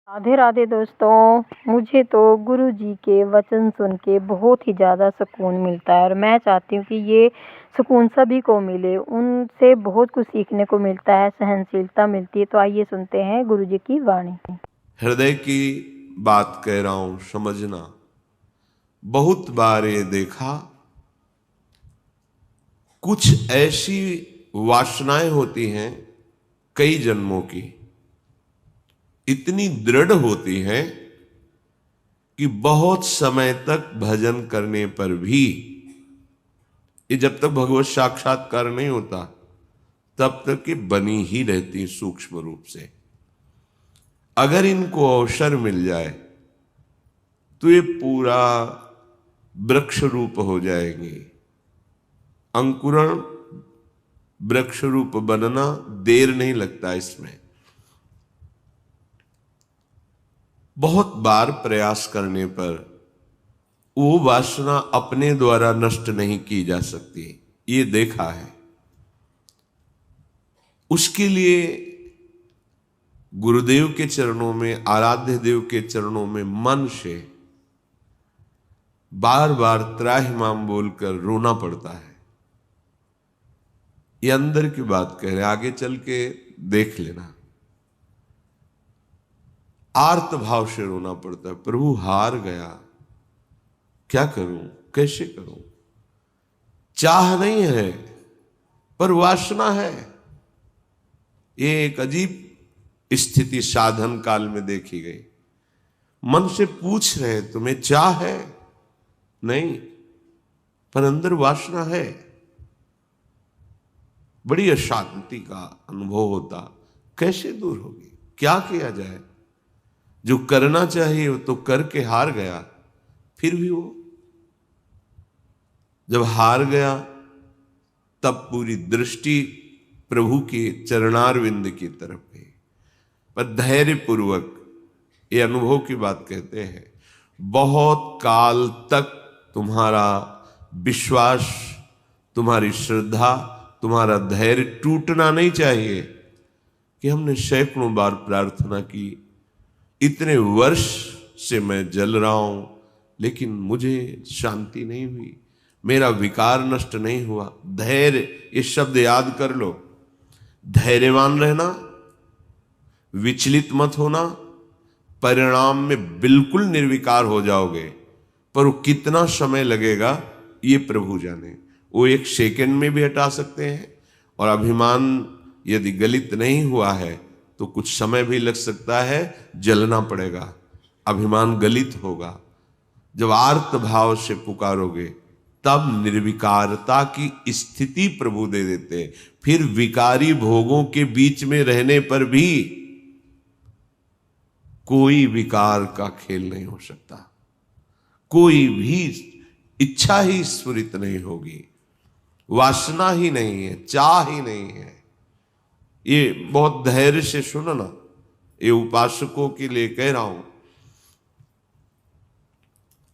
राधे राधे दोस्तों। मुझे तो गुरु जी के वचन सुन के बहुत ही ज़्यादा सुकून मिलता है और मैं चाहती हूँ कि ये सुकून सभी को मिले। उनसे बहुत कुछ सीखने को मिलता है, सहनशीलता मिलती है। तो आइए सुनते हैं गुरु जी की वाणी। हृदय की बात कह रहा हूं, समझना। बहुत बार ये देखा, कुछ ऐसी वासनाएं होती हैं कई जन्मों की, इतनी दृढ़ होती हैं कि बहुत समय तक भजन करने पर भी, ये जब तक भगवत साक्षात्कार नहीं होता तब तक ये बनी ही रहती सूक्ष्म रूप से। अगर इनको अवसर मिल जाए तो ये पूरा वृक्ष रूप हो जाएंगे। अंकुरण वृक्ष रूप बनना देर नहीं लगता इसमें। बहुत बार प्रयास करने पर वो वासना अपने द्वारा नष्ट नहीं की जा सकती, ये देखा है। उसके लिए गुरुदेव के चरणों में, आराध्य देव के चरणों में मन से बार बार त्राहिमाम बोलकर रोना पड़ता है। ये अंदर की बात कह रहे, आगे चल के देख लेना। आर्त भाव से रोना पड़ता है, प्रभु हार गया, क्या करूं, कैसे करूं। चाह नहीं है पर वासना है। ये एक अजीब स्थिति साधन काल में देखी गई। मन से पूछ रहे तुम्हें चाह है, नहीं, पर अंदर वासना है। बड़ी अशांति का अनुभव होता। कैसे दूर होगी, क्या किया जाए। जो करना चाहिए वो तो करके हार गया, फिर भी वो जब हार गया तब पूरी दृष्टि प्रभु के चरणारविंद की तरफ गई। पर धैर्य पूर्वक, ये अनुभव की बात कहते हैं, बहुत काल तक तुम्हारा विश्वास, तुम्हारी श्रद्धा, तुम्हारा धैर्य टूटना नहीं चाहिए। कि हमने सैकड़ों बार प्रार्थना की, इतने वर्ष से मैं जल रहा हूं लेकिन मुझे शांति नहीं हुई, मेरा विकार नष्ट नहीं हुआ। धैर्य, ये शब्द याद कर लो। धैर्यवान रहना, विचलित मत होना, परिणाम में बिल्कुल निर्विकार हो जाओगे। पर वो कितना समय लगेगा ये प्रभु जाने। वो एक सेकंड में भी हटा सकते हैं। और अभिमान यदि गलित नहीं हुआ है तो कुछ समय भी लग सकता है, जलना पड़ेगा, अभिमान गलित होगा। जब आर्त भाव से पुकारोगे तब निर्विकारता की स्थिति प्रभु दे देते। फिर विकारी भोगों के बीच में रहने पर भी कोई विकार का खेल नहीं हो सकता, कोई भी इच्छा ही स्फुरित नहीं होगी, वासना ही नहीं है, चाह ही नहीं है। ये बहुत धैर्य से सुनो ना, ये उपासकों के लिए कह रहा हूं।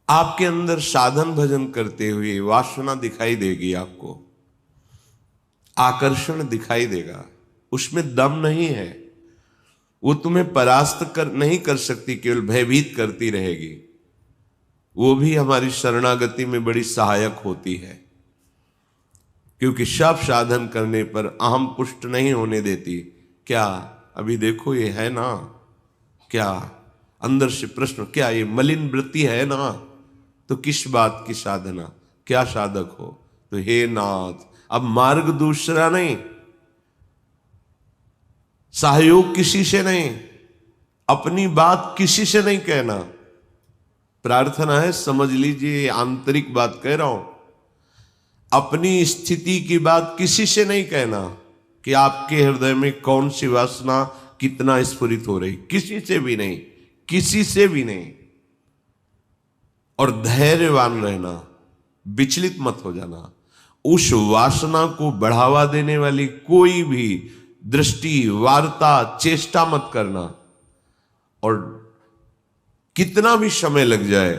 आपके अंदर साधन भजन करते हुए वासना दिखाई देगी, आपको आकर्षण दिखाई देगा, उसमें दम नहीं है। वो तुम्हें परास्त नहीं कर सकती, केवल भयभीत करती रहेगी। वो भी हमारी शरणागति में बड़ी सहायक होती है, क्योंकि सब साधन करने पर अहम पुष्ट नहीं होने देती। क्या अभी देखो ये है ना, क्या अंदर से प्रश्न, क्या ये मलिन वृत्ति है ना, तो किस बात की साधना, क्या साधक हो। तो हे नाथ, अब मार्ग दूसरा नहीं, सहयोग किसी से नहीं, अपनी बात किसी से नहीं कहना। प्रार्थना है, समझ लीजिए, आंतरिक बात कह रहा हूं। अपनी स्थिति की बात किसी से नहीं कहना कि आपके हृदय में कौन सी वासना कितना स्फुरित हो रही, किसी से भी नहीं, किसी से भी नहीं। और धैर्यवान रहना, विचलित मत हो जाना। उस वासना को बढ़ावा देने वाली कोई भी दृष्टि, वार्ता, चेष्टा मत करना। और कितना भी समय लग जाए,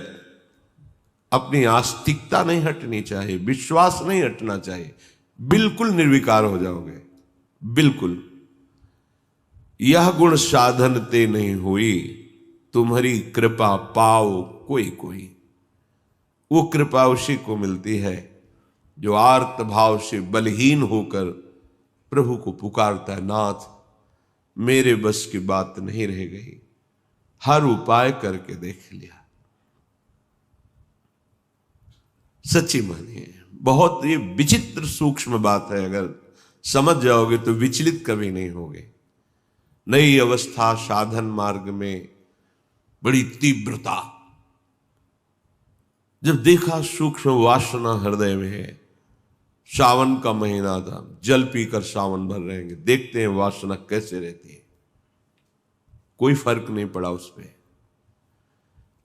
अपनी आस्तिकता नहीं हटनी चाहिए, विश्वास नहीं हटना चाहिए। बिल्कुल निर्विकार हो जाओगे, बिल्कुल। यह गुण साधन ते नहीं हुई, तुम्हारी कृपा पाओ कोई कोई। वो कृपा उसी को मिलती है जो आर्त भाव से बलहीन होकर प्रभु को पुकारता है, नाथ मेरे बस की बात नहीं रह गई, हर उपाय करके देख लिया। सच्ची मानिए, बहुत ये विचित्र सूक्ष्म बात है, अगर समझ जाओगे तो विचलित कभी नहीं होगे। नई अवस्था साधन मार्ग में बड़ी तीव्रता, जब देखा सूक्ष्म वासना हृदय में है। सावन का महीना था, जल पीकर सावन भर रहेंगे, देखते हैं वासना कैसे रहती है। कोई फर्क नहीं पड़ा उस पर।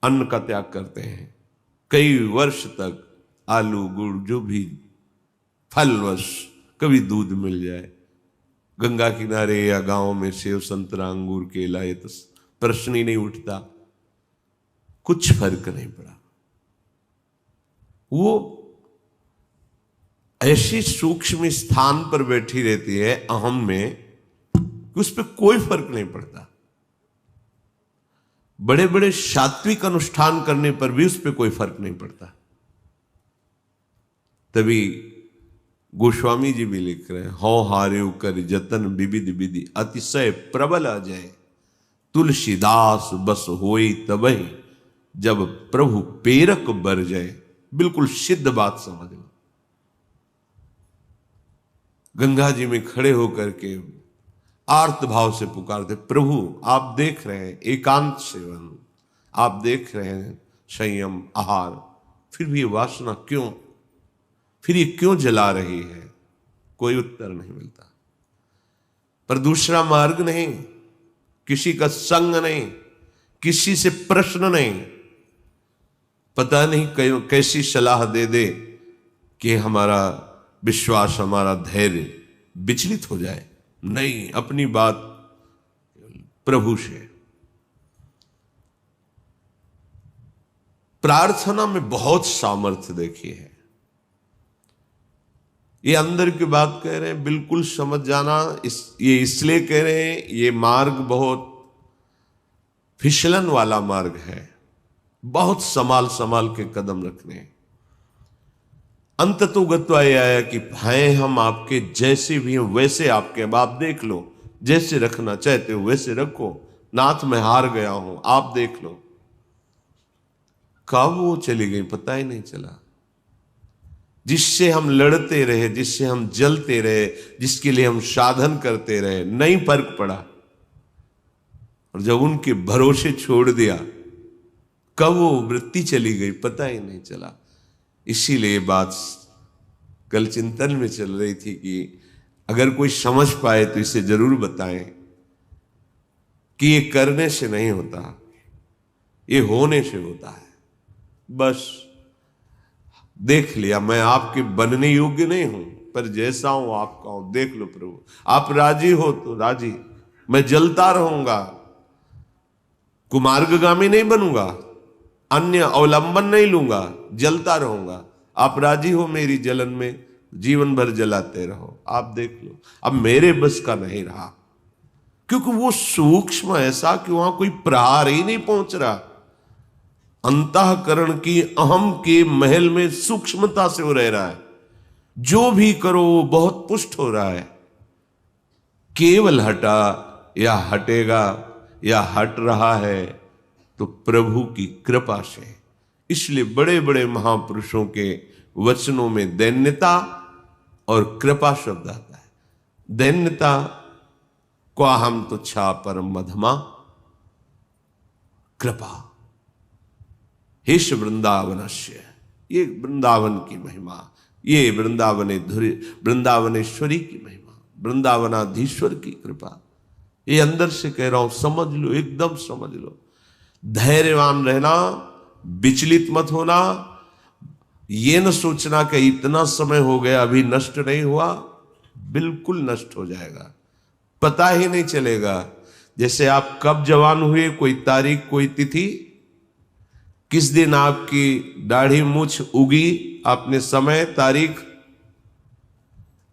अन्न का त्याग करते हैं, कई वर्ष तक आलू गुड़ जो भी फलवश, कभी दूध मिल जाए, गंगा किनारे या गांव में सेव संतरा अंगूर केला, ये तो प्रश्न ही नहीं उठता। कुछ फर्क नहीं पड़ा। वो ऐसी सूक्ष्म स्थान पर बैठी रहती है अहम में कि उस पर कोई फर्क नहीं पड़ता। बड़े बड़े सात्विक अनुष्ठान करने पर भी उस पर कोई फर्क नहीं पड़ता। तभी गोस्वामी जी भी लिख रहे हैं, हौ हारे कर जतन विविध विधि अतिशय प्रबल अजय, तुलसीदास बस होई तबहि जब प्रभु पेरक बर जाए। बिल्कुल सिद्ध बात समझ लो। गंगा जी में खड़े होकर के आर्त भाव से पुकारते, प्रभु आप देख रहे हैं एकांत सेवन, आप देख रहे हैं संयम आहार, फिर भी ये वासना क्यों, फिर ये क्यों जला रही है? कोई उत्तर नहीं मिलता। पर दूसरा मार्ग नहीं, किसी का संग नहीं, किसी से प्रश्न नहीं। पता नहीं कैसी सलाह दे दे कि हमारा विश्वास, हमारा धैर्य विचलित हो जाए। नहीं, अपनी बात प्रभु से। प्रार्थना में बहुत सामर्थ्य देखी है। ये अंदर की बात कह रहे हैं, बिल्कुल समझ जाना। ये इसलिए कह रहे हैं, ये मार्ग बहुत फिसलन वाला मार्ग है, बहुत संभाल संभाल के कदम रखने हैं। अंत तो गत्वा ये आया कि हैं हम आपके, जैसे भी हैं वैसे आपके। अब आप देख लो, जैसे रखना चाहते हो वैसे रखो। नाथ मैं हार गया हूं, आप देख लो। कब वो चली गई पता ही नहीं चला। जिससे हम लड़ते रहे, जिससे हम जलते रहे, जिसके लिए हम साधन करते रहे, नहीं फर्क पड़ा। और जब उनके भरोसे छोड़ दिया, कब वो वृत्ति चली गई पता ही नहीं चला। इसीलिए बात कल चिंतन में चल रही थी कि अगर कोई समझ पाए तो इसे जरूर बताएं कि ये करने से नहीं होता, ये होने से होता है। बस देख लिया, मैं आपके बनने योग्य नहीं हूं, पर जैसा हूं आपका हूं। देख लो प्रभु, आप राजी हो तो राजी, मैं जलता रहूंगा, कुमार्गगामी नहीं बनूंगा, अन्य अवलंबन नहीं लूंगा, जलता रहूंगा। आप राजी हो मेरी जलन में, जीवन भर जलाते रहो। आप देख लो, अब मेरे बस का नहीं रहा, क्योंकि वो सूक्ष्म ऐसा कि वहां कोई प्रहार ही नहीं पहुंच रहा। अंतःकरण की अहम के महल में सूक्ष्मता से वो रह रहा है। जो भी करो वो बहुत पुष्ट हो रहा है। केवल हटा या हटेगा या हट रहा है तो प्रभु की कृपा से। इसलिए बड़े बड़े महापुरुषों के वचनों में दैन्यता और कृपा शब्द आता है। दैन्यता को हम तुच्छा परम मधमा कृपा, हेश वृंदावनस्य, ये वृंदावन की महिमा, ये वृंदावनेश्वरी की महिमा, वृंदावनाधीश्वर की कृपा। ये अंदर से कह रहा हूं, समझ लो, एकदम समझ लो। धैर्यवान रहना, विचलित मत होना। ये न सोचना कि इतना समय हो गया अभी नष्ट नहीं हुआ, बिल्कुल नष्ट हो जाएगा, पता ही नहीं चलेगा। जैसे आप कब जवान हुए, कोई तारीख, कोई तिथि, किस दिन आपकी दाढ़ी मूछ उगी, आपने समय, तारीख,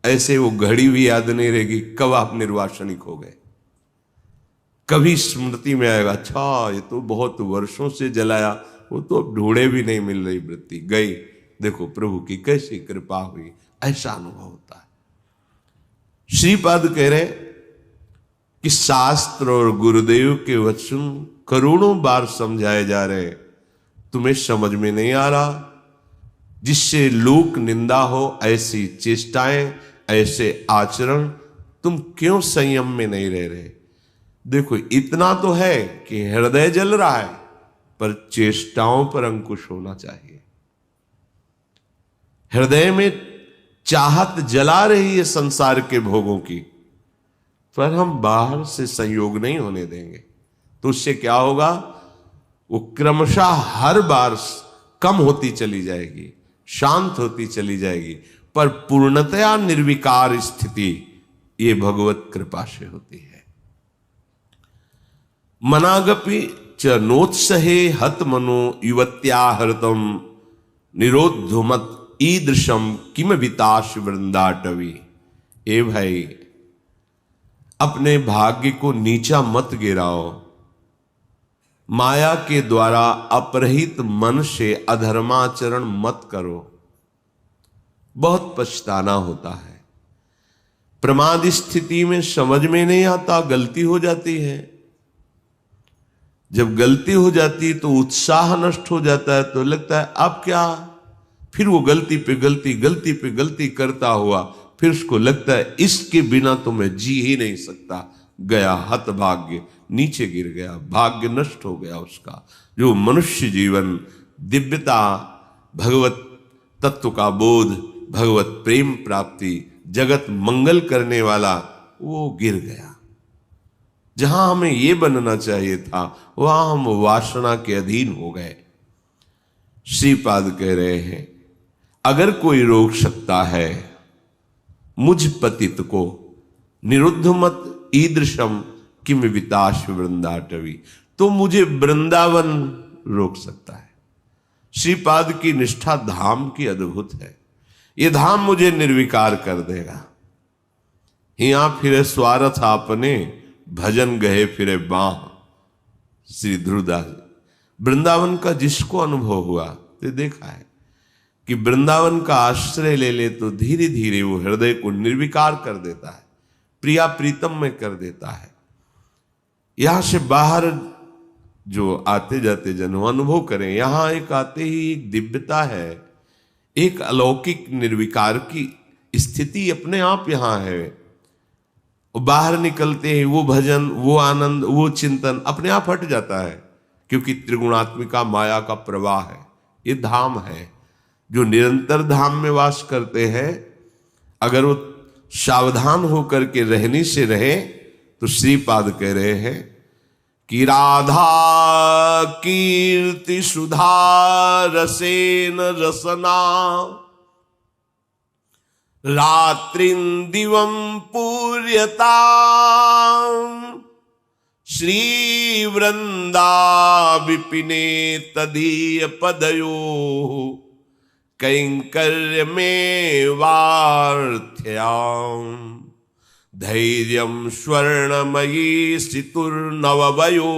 ऐसे वो घड़ी भी याद नहीं रहेगी कब आप निर्वासनिक हो गए। कभी स्मृति में आएगा, अच्छा ये तो बहुत वर्षों से जलाया, वो तो अब ढूंढे भी नहीं मिल रही वृत्ति, गई, देखो प्रभु की कैसी कृपा हुई, ऐसा अनुभव होता है। श्रीपाद कह रहे कि शास्त्र और गुरुदेव के वचन करोड़ों बार समझाए जा रहे, तुम्हें समझ में नहीं आ रहा, जिससे लोक निंदा हो ऐसी चेष्टाएं, ऐसे आचरण, तुम क्यों संयम में नहीं रह रहे? देखो इतना तो है कि हृदय जल रहा है, पर चेष्टाओं पर अंकुश होना चाहिए। हृदय में चाहत जला रही है संसार के भोगों की, पर हम बाहर से संयोग नहीं होने देंगे, तो उससे क्या होगा, वो क्रमशः हर बार कम होती चली जाएगी, शांत होती चली जाएगी, पर पूर्णतया निर्विकार स्थिति ये भगवत कृपा से होती है। मनागपि च नोत्सहे हत मनो युवत्या हृतम निरोधुमत ईदृशम किम विताश वृंदाटवी। ए भाई, अपने भाग्य को नीचा मत गिराओ, माया के द्वारा अपरहित मन से अधर्माचरण मत करो, बहुत पछताना होता है। प्रमाद स्थिति में समझ में नहीं आता, गलती हो जाती है। जब गलती हो जाती तो उत्साह नष्ट हो जाता है, तो लगता है अब क्या, फिर वो गलती पे गलती, गलती पे गलती करता हुआ, फिर उसको लगता है इसके बिना तो मैं जी ही नहीं सकता, गया हतभाग्य, नीचे गिर गया, भाग्य नष्ट हो गया उसका। जो मनुष्य जीवन, दिव्यता, भगवत तत्व का बोध, भगवत प्रेम प्राप्ति, जगत मंगल करने वाला, वो गिर गया। जहां हमें ये बनना चाहिए था, वहां हम वासना के अधीन हो गए। श्रीपाद कह रहे हैं, अगर कोई रोक सकता है मुझ पतित को, निरुद्ध मत ईदृशम किम विताश वृंदाटवी, तो मुझे वृंदावन रोक सकता है। श्रीपाद की निष्ठा धाम की अद्भुत है। ये धाम मुझे निर्विकार कर देगा। हिया फिरे स्वार्थ आपने, भजन गए फिरे बाह। श्री ध्रुवदास। वृंदावन का जिसको अनुभव हुआ तो देखा है कि वृंदावन का आश्रय ले ले तो धीरे धीरे वो हृदय को निर्विकार कर देता है, प्रिया प्रीतम में कर देता है। यहां से बाहर जो आते जाते जन अनुभव करें, यहां एक आते ही एक दिव्यता है, एक अलौकिक निर्विकार की स्थिति अपने आप यहां है। बाहर निकलते ही वो भजन, वो आनंद, वो चिंतन अपने आप हट जाता है, क्योंकि त्रिगुणात्मिका माया का प्रवाह है। ये धाम है। जो निरंतर धाम में वास करते हैं, अगर वो सावधान होकर के रहने से रहे, तो श्रीपाद कह रहे हैं कि राधा कीर्ति सुधा रसेन रसना, रात्रिं दिवं पूर्यता, श्री वृंदा विपिने तदीय पदयो, कैंकर्य में वार्थ्याम, धैर्यं स्वर्णमयी सितुर्नववयो,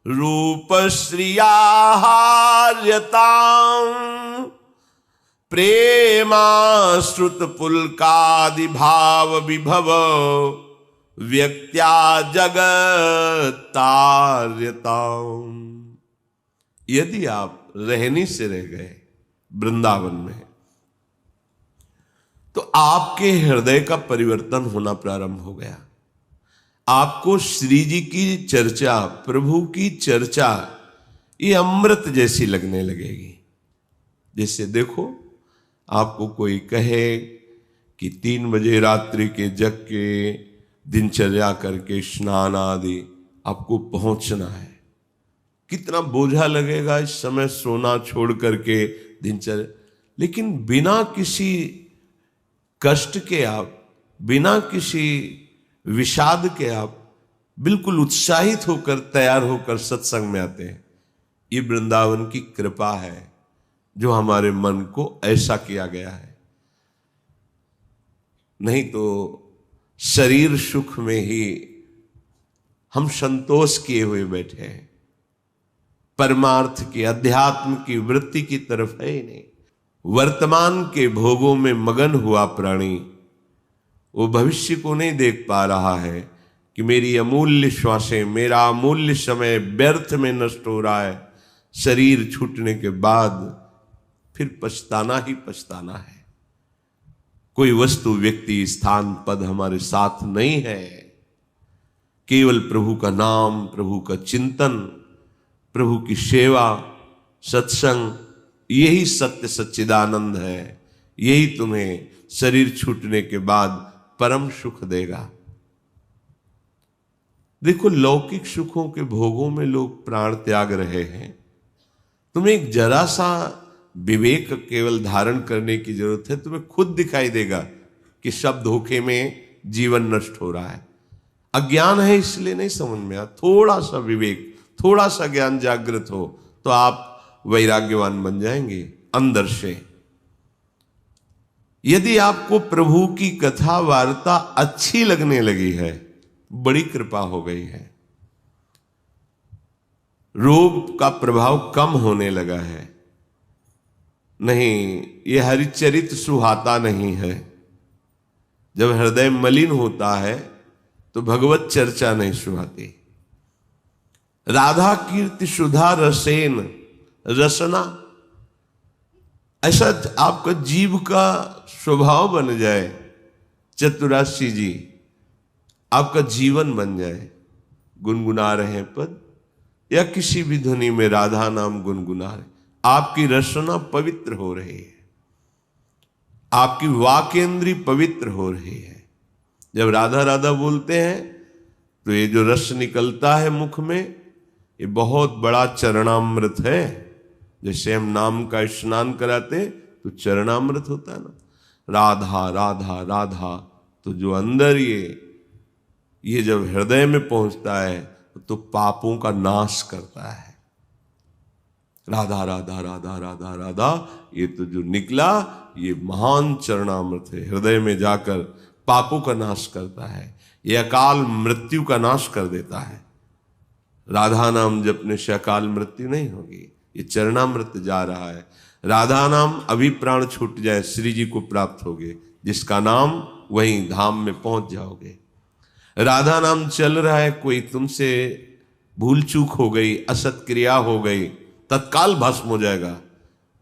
रूपश्रिया हार्यताम्, प्रेमाश्रुत पुलकादि भाव विभव, व्यक्त्या जगत्तार्यताम्। यदि आप रहनी से रह गए वृंदावन में, तो आपके हृदय का परिवर्तन होना प्रारंभ हो गया। आपको श्री जी की चर्चा, प्रभु की चर्चा, ये अमृत जैसी लगने लगेगी। जैसे देखो, आपको कोई कहे कि 3 बजे रात्रि के जग के दिनचर्या करके स्नान आदि आपको पहुंचना है, कितना बोझा लगेगा इस समय सोना छोड़ करके दिनचर्या। लेकिन बिना किसी कष्ट के आप, बिना किसी विषाद के आप बिल्कुल उत्साहित होकर, तैयार होकर सत्संग में आते हैं। ये वृंदावन की कृपा है जो हमारे मन को ऐसा किया गया है। नहीं तो शरीर सुख में ही हम संतोष किए हुए बैठे हैं, परमार्थ की, अध्यात्म की वृत्ति की तरफ है ही नहीं। वर्तमान के भोगों में मगन हुआ प्राणी वो भविष्य को नहीं देख पा रहा है कि मेरी अमूल्य श्वासें, मेरा अमूल्य समय व्यर्थ में नष्ट हो रहा है। शरीर छूटने के बाद फिर पछताना ही पछताना है। कोई वस्तु, व्यक्ति, स्थान, पद हमारे साथ नहीं है। केवल प्रभु का नाम, प्रभु का चिंतन, प्रभु की सेवा, सत्संग, यही सत्य सच्चिदानंद है। यही तुम्हें शरीर छूटने के बाद परम सुख देगा। देखो, लौकिक सुखों के भोगों में लोग प्राण त्याग रहे हैं। तुम्हें एक जरा सा विवेक केवल धारण करने की जरूरत है। तुम्हें खुद दिखाई देगा कि सब धोखे में जीवन नष्ट हो रहा है। अज्ञान है इसलिए नहीं समझ में आ। थोड़ा सा विवेक, थोड़ा सा ज्ञान जागृत हो तो आप वैराग्यवान बन जाएंगे अंदर से। यदि आपको प्रभु की कथा वार्ता अच्छी लगने लगी है, बड़ी कृपा हो गई है। रोग का प्रभाव कम होने लगा है। नहीं, यह हरिचरित सुहाता नहीं है। जब हृदय मलिन होता है तो भगवत चर्चा नहीं सुहाती। राधा कीर्ति सुधा रसेन, रसना, ऐसा आपका जीव का स्वभाव बन जाए। चतुराशी जी, आपका जीवन बन जाए। गुनगुना रहे हैं पद या किसी भी ध्वनि में राधा नाम गुनगुना रहे, आपकी रसना पवित्र हो रही है, आपकी वाकेंद्री पवित्र हो रही है। जब राधा राधा बोलते हैं तो ये जो रस निकलता है मुख में, ये बहुत बड़ा चरणामृत है। जैसे हम नाम का स्नान कराते तो चरणामृत होता है ना। राधा राधा राधा, तो जो अंदर ये जब हृदय में पहुंचता है तो पापों का नाश करता है। राधा राधा राधा राधा राधा, ये तो जो निकला ये महान चरणामृत है। हृदय में जाकर पापों का नाश करता है, ये अकाल मृत्यु का नाश कर देता है। राधा नाम जपने से अकाल मृत्यु नहीं होगी, ये चरणामृत जा रहा है। राधा नाम अभी प्राण छूट जाए श्री जी को प्राप्त होगे, जिसका नाम वहीं धाम में पहुंच जाओगे। राधा नाम चल रहा है, कोई तुमसे भूल चूक हो गई, असत क्रिया हो गई, तत्काल भस्म हो जाएगा,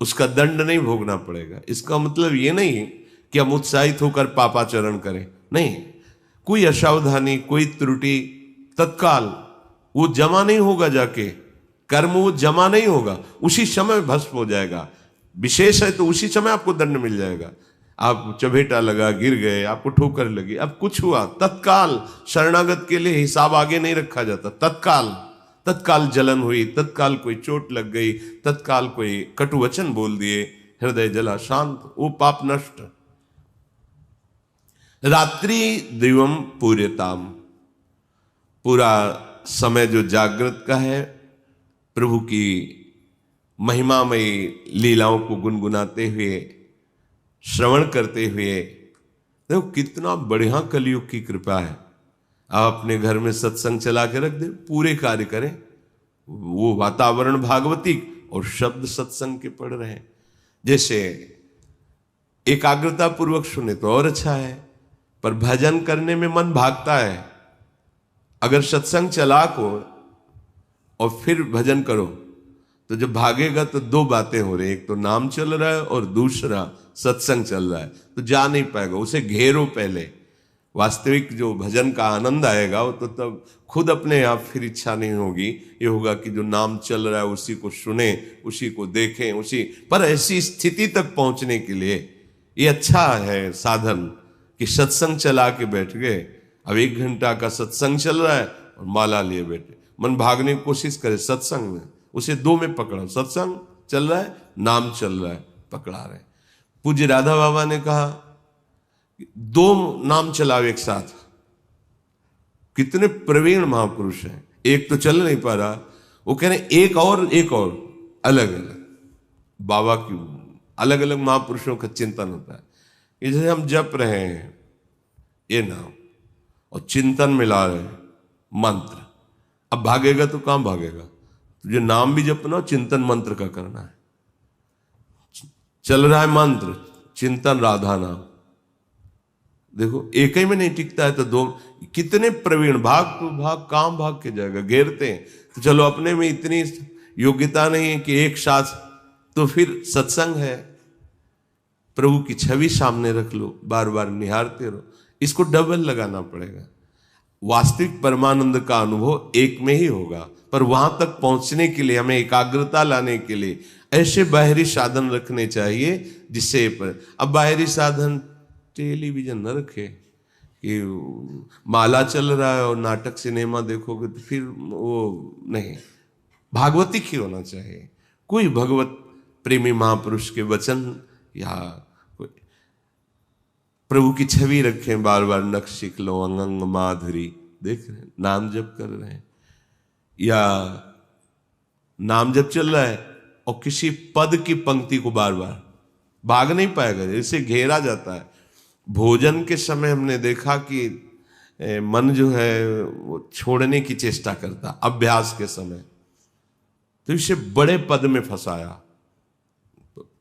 उसका दंड नहीं भोगना पड़ेगा। इसका मतलब ये नहीं कि हम उत्साहित होकर पापाचरण करें, नहीं। कोई असावधानी, कोई त्रुटि, तत्काल वो जमा नहीं होगा, जाके कर्म वो जमा नहीं होगा, उसी समय भस्म हो जाएगा। विशेष है तो उसी समय आपको दंड मिल जाएगा। आप चबेटा लगा, गिर गए, आपको ठोकर लगी, अब कुछ हुआ, तत्काल शरणागत के लिए हिसाब आगे नहीं रखा जाता। तत्काल जलन हुई, तत्काल कोई चोट लग गई, तत्काल कोई कटु वचन बोल दिए, हृदय जला, शांत, वो पाप नष्ट। रात्रि दिवम पूर्यताम, पूरा समय जो जागृत का है, प्रभु की महिमामयी लीलाओं को गुनगुनाते हुए, श्रवण करते हुए। देखो कितना बढ़िया कलयुग की कृपा है। आप अपने घर में सत्संग चला के रख दे, पूरे कार्य करें, वो वातावरण भागवतिक और शब्द सत्संग के पढ़ रहे हैं। जैसे एकाग्रता पूर्वक सुने तो और अच्छा है, पर भजन करने में मन भागता है। अगर सत्संग चला को और फिर भजन करो तो जब भागेगा तो दो बातें हो रही, एक तो नाम चल रहा है और दूसरा सत्संग चल रहा है, तो जा नहीं पाएगा। उसे घेरो पहले। वास्तविक जो भजन का आनंद आएगा वो तो तब खुद अपने आप फिर इच्छा नहीं होगी, ये होगा कि जो नाम चल रहा है उसी को सुने, उसी को देखें, उसी पर। ऐसी स्थिति तक पहुंचने के लिए ये अच्छा है साधन कि सत्संग चला के बैठ गए। अब 1 घंटा का सत्संग चल रहा है और माला लिए बैठे, मन भागने की कोशिश करे सत्संग में, उसे 2 में पकड़ो। सत्संग चल रहा है, नाम चल रहा है, पकड़ा रहे। पूज्य राधा बाबा ने कहा 2 नाम चलाओ एक साथ। कितने प्रवीण महापुरुष हैं, एक तो चल नहीं पा रहा, वो कह रहे एक और अलग अलग। बाबा की अलग अलग महापुरुषों का चिंतन होता है। ये जैसे हम जप रहे हैं ये नाम और चिंतन मिला रहे हैं मंत्र, अब भागेगा तो कहां भागेगा? तुझे नाम भी जपना, चिंतन मंत्र का करना है। चल रहा है मंत्र, चिंतन राधा नाम। देखो एक ही में नहीं टिकता है तो दो, कितने प्रवीण भाग तो भाग, काम भाग के जाएगा, घेरते हैं। तो चलो अपने में इतनी योग्यता नहीं है कि एक साथ, तो फिर सत्संग है, प्रभु की छवि सामने रख लो, बार बार निहारते रहो। इसको डबल लगाना पड़ेगा। वास्तविक परमानंद का अनुभव एक में ही होगा, पर वहां तक पहुंचने के लिए हमें एकाग्रता लाने के लिए ऐसे बाहरी साधन रखने चाहिए जिससे अब बाहरी साधन टेलीविजन न रखे कि माला चल रहा है और नाटक सिनेमा देखोगे तो फिर वो नहीं। भागवतिक ही होना चाहिए, कोई भगवत प्रेमी महापुरुष के वचन या कोई प्रभु की छवि रखें, बार बार नक्श सीख लो, अंग अंग माधुरी देख रहे हैं, नाम जप कर रहे हैं, या नाम जप चल रहा है और किसी पद की पंक्ति को बार बार भाग नहीं पाएगा, इसे घेरा जाता है। भोजन के समय हमने देखा कि मन जो है वो छोड़ने की चेष्टा करता, अभ्यास के समय तो इसे बड़े पद में फंसाया,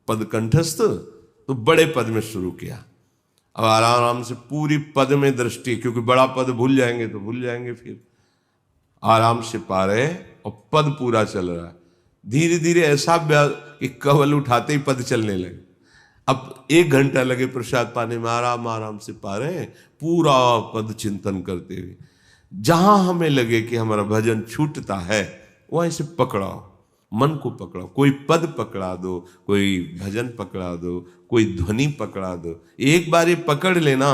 पद कंठस्थ, तो बड़े पद में शुरू किया। अब आराम आराम से पूरी पद में दृष्टि, क्योंकि बड़ा पद भूल जाएंगे तो भूल जाएंगे, फिर आराम से पा रहे और पद पूरा चल रहा है। धीरे धीरे ऐसा अभ्यास कि कवल उठाते ही पद चलने लगे। अब 1 घंटा लगे प्रसाद पाने में, आराम आराम से पा रहे हैं, पूरा पद चिंतन करते हुए। जहां हमें लगे कि हमारा भजन छूटता है वहीं से पकड़ाओ, मन को पकड़ाओ, कोई पद पकड़ा दो, कोई भजन पकड़ा दो, कोई ध्वनि पकड़ा दो। एक बार ये पकड़ लेना,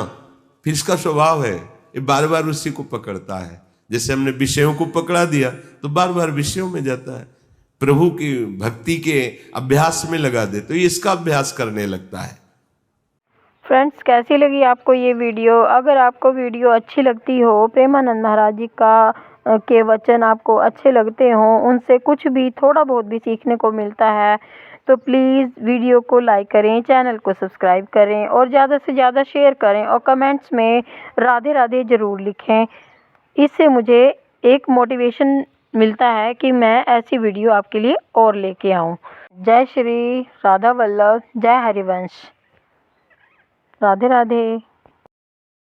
फिर इसका स्वभाव है ये बार बार उसी को पकड़ता है। जैसे हमने विषयों को पकड़ा दिया तो बार बार विषयों में जाता है। प्रभु की भक्ति के अभ्यास में लगा दे तो ये इसका अभ्यास करने लगता है। फ्रेंड्स, कैसी लगी आपको ये वीडियो? अगर आपको वीडियो अच्छी लगती हो, प्रेमानंद महाराज जी के वचन आपको अच्छे लगते हों, उनसे कुछ भी थोड़ा बहुत भी सीखने को मिलता है, तो प्लीज़ वीडियो को लाइक करें, चैनल को सब्सक्राइब करें और ज़्यादा से ज़्यादा शेयर करें और कमेंट्स में राधे राधे ज़रूर लिखें। इससे मुझे एक मोटिवेशन मिलता है कि मैं ऐसी वीडियो आपके लिए और लेके आऊँ। जय श्री राधा वल्लभ, जय हरिवंश। राधे राधे।